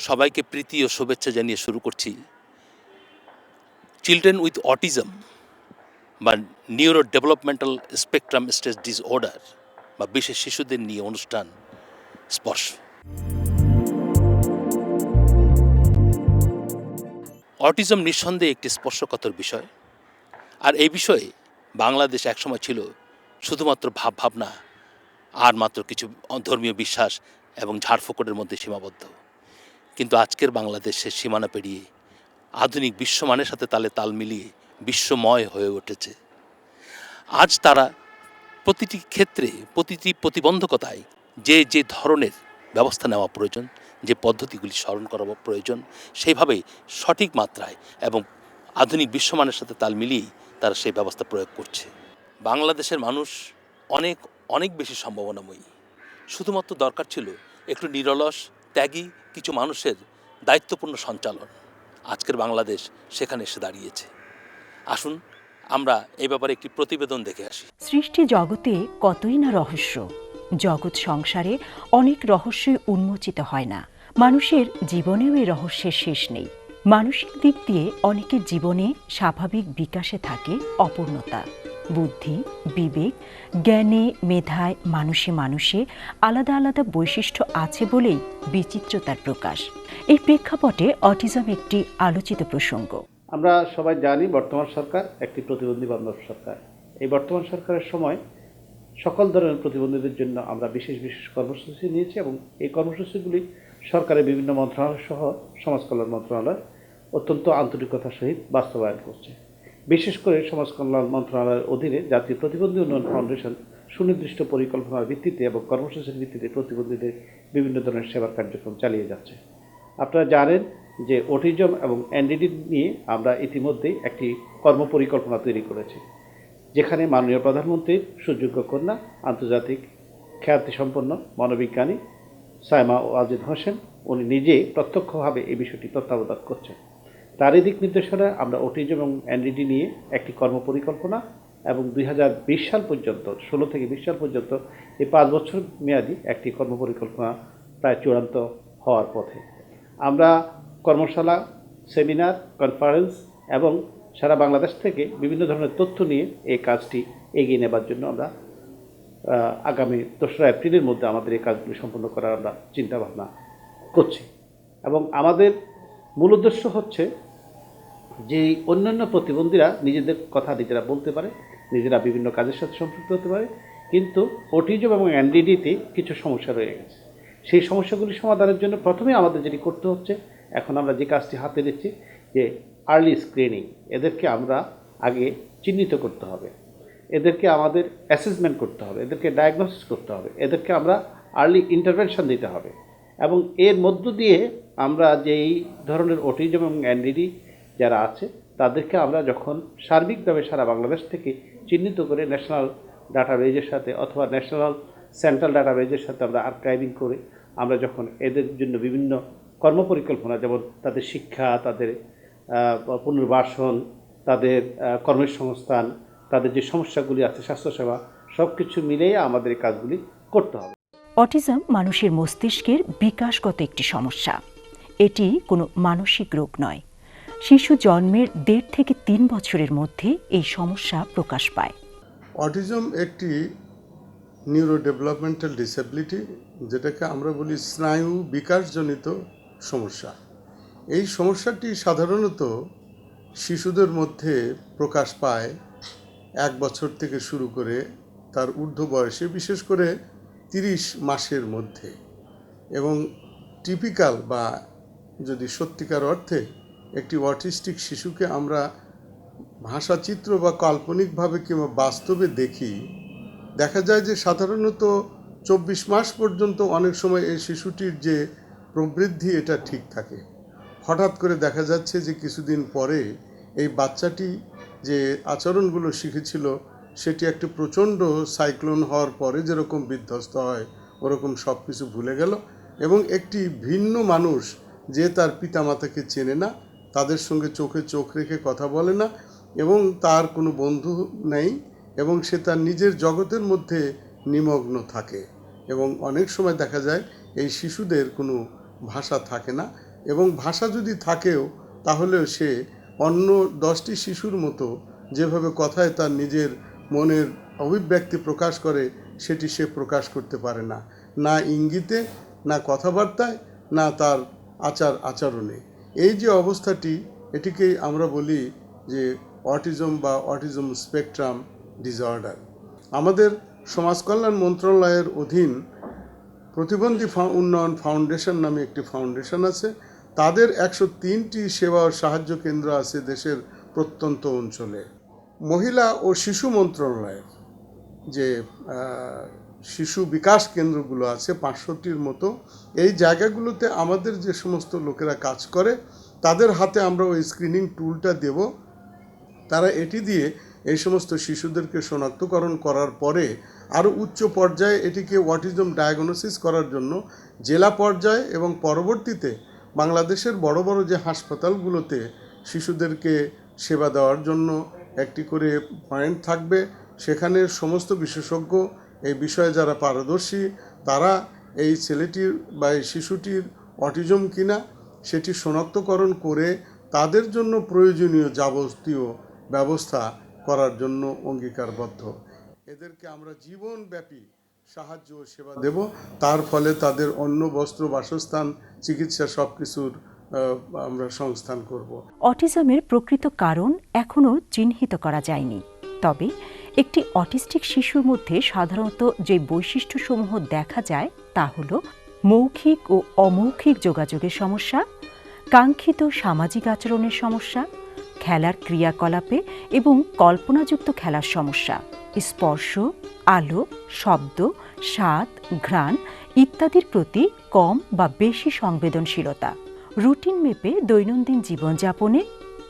সবাইকে প্রীতি ও শুভেচ্ছা জানিয়ে শুরু করছি চিলড্রেন উইথ অটিজম বা neuro developmental spectrum stress disorder বা বিশেষ শিশুদের নিয়ে অনুষ্ঠান স্পর্শ। অটিজম নিঃসন্দেহে একটি স্পর্শকাতর বিষয়, আর এই বিষয়ে বাংলাদেশ একসময় ছিল শুধুমাত্র ভাবনা আর মাত্র কিছু ধর্মীয় বিশ্বাস এবং ঝাড়ফুঁকটের মধ্যে সীমাবদ্ধ। কিন্তু আজকের বাংলাদেশের সীমানা পেরিয়ে আধুনিক বিশ্বমানের সাথে তাল মিলিয়ে বিশ্বময় হয়ে উঠেছে। আজ তারা প্রতিটি ক্ষেত্রে, প্রতিটি প্রতিবন্ধকতায় যে ধরনের ব্যবস্থা নেওয়া প্রয়োজন, যে পদ্ধতিগুলি স্মরণ করা প্রয়োজন, সেইভাবেই সঠিক মাত্রায় এবং আধুনিক বিশ্বমানের সাথে তাল মিলিয়েই তারা সেই ব্যবস্থা প্রয়োগ করছে। বাংলাদেশের মানুষ অনেক অনেক বেশি সম্ভাবনাময়ী। শুধুমাত্র দরকার ছিল একটু নিরলস ত্যাগী কিছু মানুষের দায়িত্বপূর্ণ সঞ্চালন। আজকের বাংলাদেশ সেখানে এসে দাঁড়িয়েছে। আসুন আমরা এই ব্যাপারে একটি প্রতিবেদন দেখে আসি। সৃষ্টি জগতে কতই না রহস্য, জগৎ সংসারে অনেক রহস্যই উন্মোচিত হয় না। মানুষের জীবনেও এই রহস্যের শেষ নেই। মানসিক দিক দিয়ে অনেকের জীবনে স্বাভাবিক বিকাশে থাকে অপূর্ণতা। বুদ্ধি, বিবেক, জ্ঞানে, মেধায় মানুষে আলাদা আলাদা বৈশিষ্ট্য আছে বলেই বিচিত্রতার প্রকাশ। এই প্রেক্ষাপটে অটিজম একটি আলোচিত প্রসঙ্গ। আমরা সবাই জানি বর্তমান সরকার একটি প্রতিবন্ধী বান্ধব সরকার। এই বর্তমান সরকারের সময় সকল ধরনের প্রতিবন্ধীদের জন্য আমরা বিশেষ কর্মসূচি নিয়েছি এবং এই কর্মসূচিগুলি সরকারের বিভিন্ন মন্ত্রণালয় সহ সমাজ কল্যাণ মন্ত্রণালয় অত্যন্ত আন্তরিকতার সহিত বাস্তবায়ন করছে। বিশেষ করে সমাজ কল্যাণ মন্ত্রণালয়ের অধীনে জাতীয় প্রতিবন্ধী উন্নয়ন ফাউন্ডেশন সুনির্দিষ্ট পরিকল্পনার ভিত্তিতে এবং কর্মসূচির ভিত্তিতে প্রতিবন্ধীদের বিভিন্ন ধরনের সেবার কার্যক্রম চালিয়ে যাচ্ছে। আপনারা জানেন যে অটিজম এবং এনডিডি নিয়ে আমরা ইতিমধ্যেই একটি কর্মপরিকল্পনা তৈরি করেছি, যেখানে মাননীয় প্রধানমন্ত্রীর সুযোগ্য কন্যা আন্তর্জাতিক খ্যাতিসম্পন্ন মনোবিজ্ঞানী সাইমা ওয়াজেদ হোসেন উনি নিজে প্রত্যক্ষভাবে এই বিষয়টি তত্ত্বাবধান করছেন। তারই দিক নির্দেশনায় আমরা অটিজম এবং এনডিডি নিয়ে একটি কর্মপরিকল্পনা এবং 2020 সাল পর্যন্ত 16 থেকে 20 সাল পর্যন্ত এই 5 বছর মেয়াদী একটি কর্মপরিকল্পনা প্রায় চূড়ান্ত হওয়ার পথে। আমরা কর্মশালা, সেমিনার, কনফারেন্স এবং সারা বাংলাদেশ থেকে বিভিন্ন ধরনের তথ্য নিয়ে এই কাজটি এগিয়ে নেবার জন্য আমরা আগামী 2রা এপ্রিলের মধ্যে আমাদের এই কাজগুলি সম্পন্ন করার আমরা চিন্তাভাবনা করছি। এবং আমাদের মূল উদ্দেশ্য হচ্ছে যে অন্যান্য প্রতিবন্ধীরা নিজেদের কথা নিজেরা বলতে পারে, নিজেরা বিভিন্ন কাজের সাথে সম্পৃক্ত হতে পারে, কিন্তু অটিজম এবং এনডিডিতে কিছু সমস্যা রয়ে গেছে। সেই সমস্যাগুলি সমাধানের জন্য প্রথমে আমাদের যেটি করতে হচ্ছে, এখন আমরা যে কাজটি হাতে নিচ্ছি, যে আর্লি স্ক্রিনিং। এদেরকে আমরা আগে চিহ্নিত করতে হবে, এদেরকে আমাদের অ্যাসেসমেন্ট করতে হবে, এদেরকে ডায়াগনোসিস করতে হবে, এদেরকে আমরা আর্লি ইন্টারভেনশন দিতে হবে। এবং এর মধ্য দিয়ে আমরা যেই ধরনের অটিজম এবং এনডিডি যারা আছে তাদেরকে আমরা যখন সার্বিকভাবে সারা বাংলাদেশ থেকে চিহ্নিত করে ন্যাশনাল ডাটাবেজের সাথে অথবা ন্যাশনাল সেন্ট্রাল ডাটাবেজের সাথে আমরা আর্কাইভিং করে আমরা যখন এদের জন্য বিভিন্ন কর্মপরিকল্পনা, যেমন তাদের শিক্ষা, তাদের পুনর্বাসন, তাদের কর্মসংস্থান, তাদের যে সমস্যাগুলি আছে, স্বাস্থ্যসেবা, সব কিছু মিলিয়ে আমাদের এই কাজগুলি করতে হবে। অটিজম মানুষের মস্তিষ্কের বিকাশগত একটি সমস্যা। এটি কোনো মানসিক রোগ নয়। শিশু জন্মের 1.5 থেকে 3 বছরের মধ্যে এই সমস্যা প্রকাশ পায়। অটিজম একটি নিউরো ডেভেলপমেন্টাল ডিসেবিলিটি, যেটাকে আমরা বলি স্নায়ু বিকাশজনিত সমস্যা। এই সমস্যাটি সাধারণত শিশুদের মধ্যে প্রকাশ পায় 1 বছর থেকে শুরু করে তার ঊর্ধ্ব বয়সে, বিশেষ করে 30 মাসের মধ্যে। এবং টিপিক্যাল বা যদি সত্যিকার অর্থে একটি অটিস্টিক শিশুকে আমরা ভাষাচিত্র বা কাল্পনিকভাবে কিংবা বাস্তবে দেখি, দেখা যায় যে সাধারণত 24 মাস পর্যন্ত অনেক সময় এই শিশুটির যে প্রবৃদ্ধি এটা ঠিক থাকে। হঠাৎ করে দেখা যাচ্ছে যে কিছুদিন পরে এই বাচ্চাটি যে আচরণগুলো শিখেছিল সেটি একটি প্রচণ্ড সাইক্লোন হওয়ার পরে যেরকম বিধ্বস্ত হয় ওরকম সব কিছু ভুলে গেল, এবং একটি ভিন্ন মানুষ যে তার পিতামাতাকে চেনে না, তাদের সঙ্গে চোখে চোখ রেখে কথা বলে না, এবং তার কোনো বন্ধু নেই, এবং সে তার নিজের জগতের মধ্যে নিমগ্ন থাকে। এবং অনেক সময় দেখা যায় এই শিশুদের কোনো ভাষা থাকে না, এবং ভাষা যদি থাকেও তাহলেও সে অন্য 10টি শিশুর মতো যেভাবে কথায় তার নিজের মনের অভিব্যক্তি প্রকাশ করে সেটি সে প্রকাশ করতে পারে না, না ইঙ্গিতে, না কথাবার্তায়, না তার আচরণে। এই যে অবস্থাটি, এটিকেই আমরা বলি যে অটিজম বা অটিজম স্পেকট্রাম ডিসঅর্ডার। আমাদের সমাজ কল্যাণ মন্ত্রণালয়ের অধীন প্রতিবন্ধী উন্নয়ন ফাউন্ডেশন নামে একটি ফাউন্ডেশন আছে। তাদের 103টি সেবা ও সাহায্য কেন্দ্র আছে দেশের প্রত্যন্ত অঞ্চলে। মহিলা ও শিশু মন্ত্রণালয়ের যে শিশু বিকাশ কেন্দ্রগুলো আছে 500টির মতো, এই জায়গাগুলোতে আমাদের যে সমস্ত লোকেরা কাজ করে তাদের হাতে আমরা ওই স্ক্রিনিং টুলটা দেব। তারা এটি দিয়ে এই সমস্ত শিশুদেরকে শনাক্তকরণ করার পরে আরও উচ্চ পর্যায়ে এটিকে অটিজম ডায়াগনোসিস করার জন্য জেলা পর্যায়ে এবং পরবর্তীতে বাংলাদেশের বড় বড় যে হাসপাতালগুলোতে শিশুদেরকে সেবা দেওয়ার জন্য একটি করে পয়েন্ট থাকবে, সেখানে সমস্ত বিশেষজ্ঞ এই বিষয়ে যারা পারদর্শী তারা এই ছেলেটির বা এই শিশুটির অটিজম কিনা সেটি শনাক্তকরণ করে তাদের জন্য প্রয়োজনীয় যাবতীয় ব্যবস্থা করার জন্য অঙ্গীকারবদ্ধ। এদেরকে আমরা জীবনব্যাপী সাহায্য ও সেবা দেব, তার ফলে তাদের অন্ন, বস্ত্র, বাসস্থান, চিকিৎসা সব কিছুর আমরা সংস্থান করব। অটিজমের প্রকৃত কারণ এখনও চিহ্নিত করা যায়নি, তবে একটি অটিস্টিক শিশুর মধ্যে সাধারণত যে বৈশিষ্ট্যসমূহ দেখা যায় তা হল মৌখিক ও অমৌখিক যোগাযোগের সমস্যা, কাঙ্ক্ষিত সামাজিক আচরণের সমস্যা, খেলার ক্রিয়াকলাপে এবং কল্পনাযুক্ত খেলার সমস্যা, স্পর্শ, আলো, শব্দ, স্বাদ, ঘ্রাণ ইত্যাদির প্রতি কম বা বেশি সংবেদনশীলতা, রুটিন মেপে দৈনন্দিন জীবনযাপনে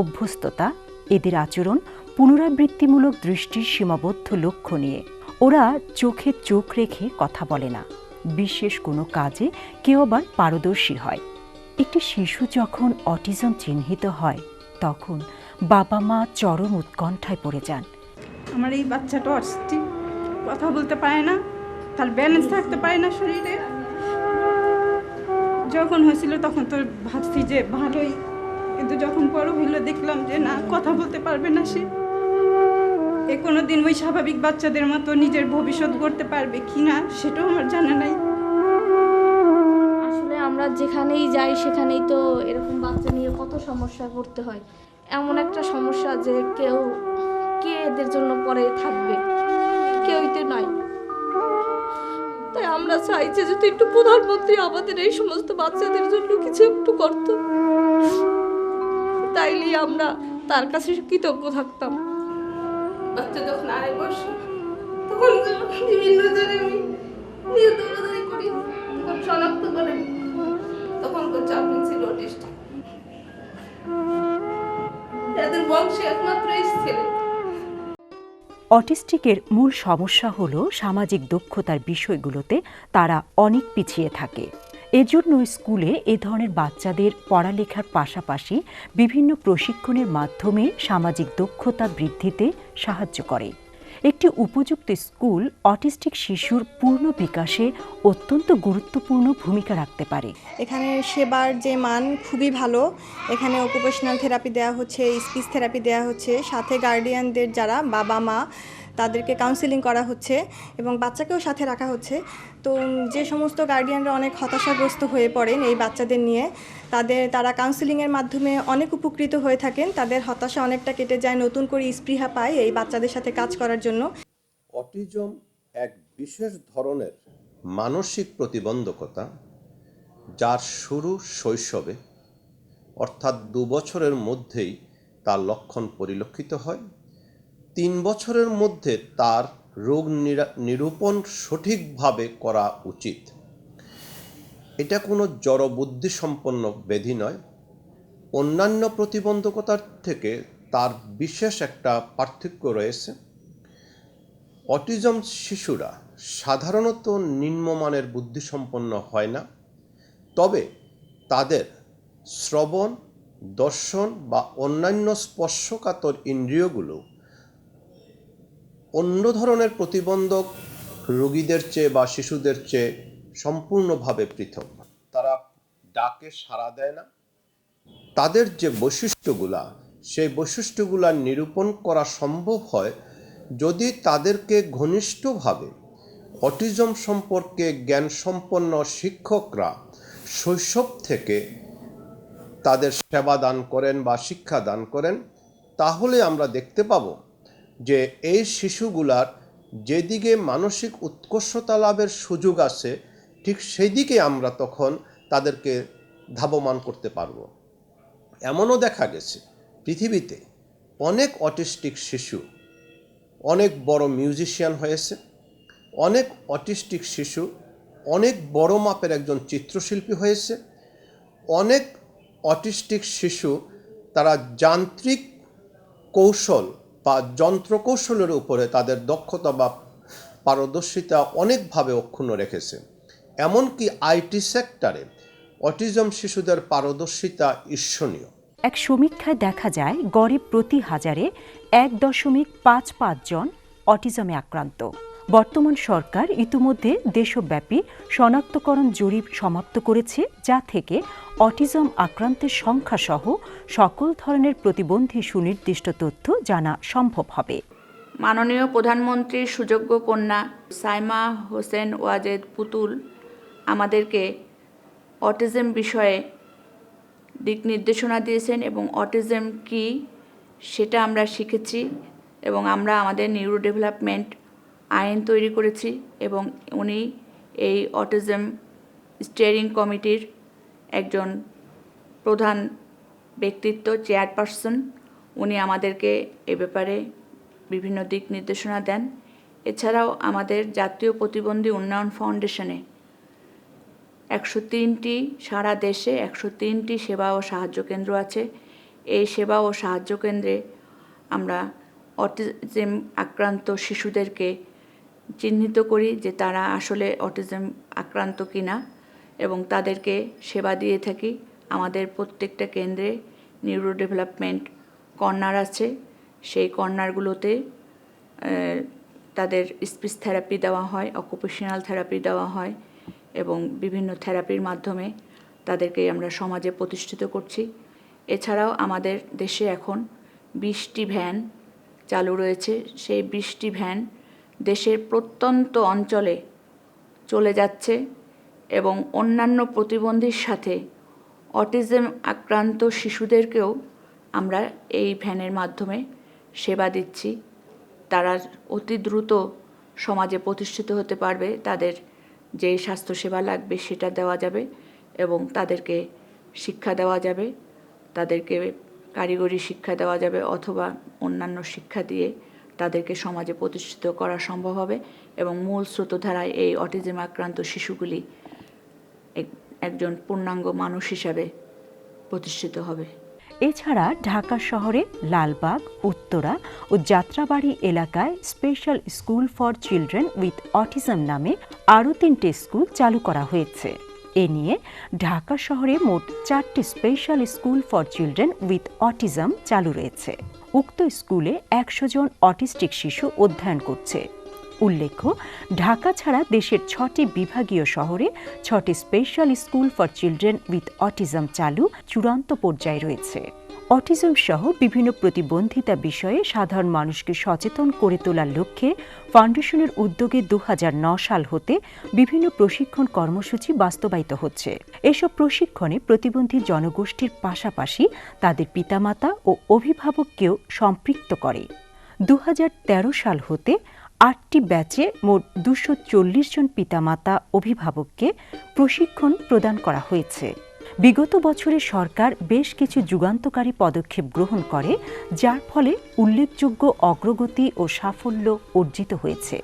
অভ্যস্ততা, এদের আচরণ পুনরাবৃত্তিমূলক দৃষ্টির সীমাবদ্ধ লক্ষ্য নিয়ে। ওরা চোখে চোখ রেখে কথা বলে না, বিশেষ কোনো কাজে কেউ আবার পারদর্শী হয়। একটি শিশু যখন অটিজম চিহ্নিত হয় তখন বাবা মা চরম উৎকণ্ঠায় পড়ে যান। আমার এই বাচ্চাটা অটিস্টিক, কথা বলতে পারে না, তার ব্যালেন্স থাকতে পারে না শরীরে। যখন হয়েছিল তখন তো ভাবছি যে ভালোই, কিন্তু যখন বড় হইলো দেখলাম যে না, কথা বলতে পারবে না সে। কোনো দিন ওই স্বাভাবিক বাচ্চাদের মতো নিজের ভবিষ্যৎ গড়তে পারবে কিনা সেটাও আমার জানা নাই। আসলে আমরা যেখানেই যাই সেখানেই তো এরকম বাচ্চা নিয়ে কত সমস্যায় পড়তে হয়। এমন একটা সমস্যা যে কে এদের জন্য পরে থাকবে, কেউই তো নয়। তাই আমরা চাই যে যদি একটু প্রধানমন্ত্রী আমাদের এই সমস্ত বাচ্চাদের জন্য কিছু একটু করত, তাইলে আমরা তার কাছে কৃতজ্ঞ থাকতাম। বাচ্চা যখন আড়াই বসে তখন বিভিন্ন জায়গায় আমি নিয়ে দৌড়াদৌড়ি করি, তখন শনাক্ত করে তখন তো চাপলিন ছিল অটিস্টিক। এদের বংশে একমাত্র এই ছেলে। অটিস্টিকের মূল সমস্যা হল সামাজিক দক্ষতার বিষয়গুলোতে তারা অনেক পিছিয়ে থাকে। এজন্য স্কুলে এ ধরনের বাচ্চাদের পড়ালেখার পাশাপাশি বিভিন্ন প্রশিক্ষণের মাধ্যমে সামাজিক দক্ষতা বৃদ্ধিতে সাহায্য করে। একটি উপযুক্ত স্কুল অটিস্টিক শিশুর পূর্ণ বিকাশে অত্যন্ত গুরুত্বপূর্ণ ভূমিকা রাখতে পারে। এখানে সেবার যে মান খুবই ভালো। এখানে অকুপেশনাল থেরাপি দেওয়া হচ্ছে, স্পিচ থেরাপি দেওয়া হচ্ছে, সাথে গার্ডিয়ানদের যারা বাবা মা তাদেরকে কাউন্সেলিং করা হচ্ছে এবং বাচ্চাকেও সাথে রাখা হচ্ছে। তো যে সমস্ত গার্ডিয়ানরা অনেক হতাশাগ্রস্ত হয়ে পড়েন এই বাচ্চাদের নিয়ে, তারা কাউন্সেলিংয়ের মাধ্যমে অনেক উপকৃত হয়ে থাকেন। তাদের হতাশা অনেকটা কেটে যায়, নতুন করে স্পৃহা পায় এই বাচ্চাদের সাথে কাজ করার জন্য। অটিজম এক বিশেষ ধরনের মানসিক প্রতিবন্ধকতা, যার শুরু শৈশবে, অর্থাৎ 2 বছরের মধ্যেই তার লক্ষণ পরিলক্ষিত হয়। 3 বছরের মধ্যে তার রোগ নিরূপণ সঠিকভাবে করা উচিত। এটা কোনো জড়বুদ্ধিসম্পন্ন ব্যাধি নয়। অন্যান্য প্রতিবন্ধকতার থেকে তার বিশেষ একটা পার্থক্য রয়েছে। অটিজম শিশুরা সাধারণত নিম্নমানের বুদ্ধিসম্পন্ন হয় না, তবে তাদের শ্রবণ, দর্শন বা অন্যান্য স্পর্শকাতর ইন্দ্রিয়গুলো অন্য ধরনের প্রতিবন্ধক রোগীদের চেয়ে বা শিশুদের চেয়ে সম্পূর্ণভাবে পৃথক। তারা ডাক ডাকে সাড়া দেয় না, তাদের যে বৈশিষ্ট্যগুলা সেই বৈশিষ্ট্যগুলা নিরূপণ করা সম্ভব হয় যদি তাদেরকে ঘনিষ্ঠভাবে অটিজম সম্পর্কে জ্ঞানসম্পন্ন শিক্ষকরা শৈশব থেকে তাদের সেবা দান করেন বা শিক্ষা দান করেন। তাহলে আমরা দেখতে পাব যে এই শিশুগুলার যেদিকে মানসিক উৎকর্ষতা লাভের সুযোগ আছে ঠিক সেই দিকে আমরা তখন তাদেরকে ধাবমান করতে পারব। এমনও দেখা গেছে পৃথিবীতে অনেক অটিস্টিক শিশু অনেক বড় মিউজিশিয়ান হয়েছে, অনেক অটিস্টিক শিশু অনেক বড় মাপের একজন চিত্রশিল্পী হয়েছে, অনেক অটিস্টিক শিশু তারা যান্ত্রিক কৌশল বা যন্ত্রকৌশলের উপরে তাদের দক্ষতা বা পারদর্শিতা অনেকভাবে অক্ষুণ্ণ রেখেছে। এমনকি আইটি সেক্টরে অটিজম শিশুদের পারদর্শিতা ঈর্ষণীয়। এক সমীক্ষায় দেখা যায় গড়ে প্রতি হাজারে 1.55 জন অটিজমে আক্রান্ত। বর্তমান সরকার ইতিমধ্যে দেশব্যাপী শনাক্তকরণ জরিপ সমাপ্ত করেছে, যা থেকে অটিজম আক্রান্তের সংখ্যা সহ সকল ধরনের প্রতিবন্ধী সুনির্দিষ্ট তথ্য জানা সম্ভব হবে। মাননীয় প্রধানমন্ত্রীর সুযোগ্য কন্যা সাইমা হোসেন ওয়াজেদ পুতুল আমাদেরকে অটিজম বিষয়ে দিক নির্দেশনা দিয়েছেন এবং অটিজম কি সেটা আমরা শিখেছি এবং আমরা আমাদের নিউরো ডেভেলপমেন্ট আইন তৈরি করেছি এবং উনি এই অটিজম স্টিয়ারিং কমিটির একজন প্রধান ব্যক্তিত্ব, চেয়ারপারসন। উনি আমাদেরকে এ ব্যাপারে বিভিন্ন দিক নির্দেশনা দেন। এছাড়াও আমাদের জাতীয় প্রতিবন্ধী উন্নয়ন ফাউন্ডেশনে 103টি সারা দেশে 103টি সেবা ও সাহায্য কেন্দ্র আছে। এই সেবা ও সাহায্য কেন্দ্রে আমরা অটিজম আক্রান্ত শিশুদেরকে চিহ্নিত করি যে তারা আসলে অটিজম আক্রান্ত কিনা এবং তাদেরকে সেবা দিয়ে থাকি। আমাদের প্রত্যেকটা কেন্দ্রে নিউরো ডেভেলপমেন্ট কর্নার আছে। সেই কর্নারগুলোতে তাদের স্পিচ থেরাপি দেওয়া হয়, অকুপেশনাল থেরাপি দেওয়া হয় এবং বিভিন্ন থেরাপির মাধ্যমে তাদেরকে আমরা সমাজে প্রতিষ্ঠিত করছি। এছাড়াও আমাদের দেশে এখন 20টি ভ্যান চালু রয়েছে। সেই 20টি ভ্যান দেশের প্রত্যন্ত অঞ্চলে চলে যাচ্ছে এবং অন্যান্য প্রতিবন্ধীর সাথে অটিজম আক্রান্ত শিশুদেরকেও আমরা এই ভ্যানের মাধ্যমে সেবা দিচ্ছি। তারা অতি দ্রুত সমাজে প্রতিষ্ঠিত হতে পারবে, তাদের যে স্বাস্থ্যসেবা লাগবে সেটা দেওয়া যাবে এবং তাদেরকে শিক্ষা দেওয়া যাবে, তাদেরকে কারিগরি শিক্ষা দেওয়া যাবে অথবা অন্যান্য শিক্ষা দিয়ে তাদেরকে সমাজে প্রতিষ্ঠিত করা সম্ভব হবে এবং মূল স্রোতধারায় এই অটিজম আক্রান্ত শিশুগুলি একজন পূর্ণাঙ্গ মানুষ হিসাবে প্রতিষ্ঠিত হবে। এছাড়া ঢাকা শহরে লালবাগ, উত্তরা ও যাত্রাবাড়ি এলাকায় special school for children with autism নামে আরও 3টি স্কুল চালু করা হয়েছে। এ নিয়ে ঢাকা শহরে মোট 4টি special school for children with autism চালু রয়েছে। উক্ত স্কুলে 100 জন অটিস্টিক শিশু অধ্যয়ন করছে। উল্লেখ্য, ঢাকা ছাড়া দেশের 6টি বিভাগীয় শহরে 6টি special school for children with autism চালু চূড়ান্ত পর্যায়ে রয়েছে। অটিজম সহ বিভিন্ন প্রতিবন্ধিতা বিষয়ে সাধারণ মানুষকে সচেতন করে তোলার লক্ষ্যে ফাউন্ডেশনের উদ্যোগে 2009 সাল হতে বিভিন্ন প্রশিক্ষণ কর্মসূচি বাস্তবায়িত হচ্ছে। এসব প্রশিক্ষণে প্রতিবন্ধী জনগোষ্ঠীর পাশাপাশি তাদের পিতামাতা ও অভিভাবককেও সম্পৃক্ত করে। 2013 সাল হতে 8টি ব্যাচে মোট 240 জন পিতামাতা অভিভাবককে প্রশিক্ষণ প্রদান করা হয়েছে। বিগত বছরে সরকার বেশ কিছু যুগান্তকারী পদক্ষেপ গ্রহণ করে, যার ফলে উল্লেখযোগ্য অগ্রগতি ও সাফল্য অর্জিত হয়েছে।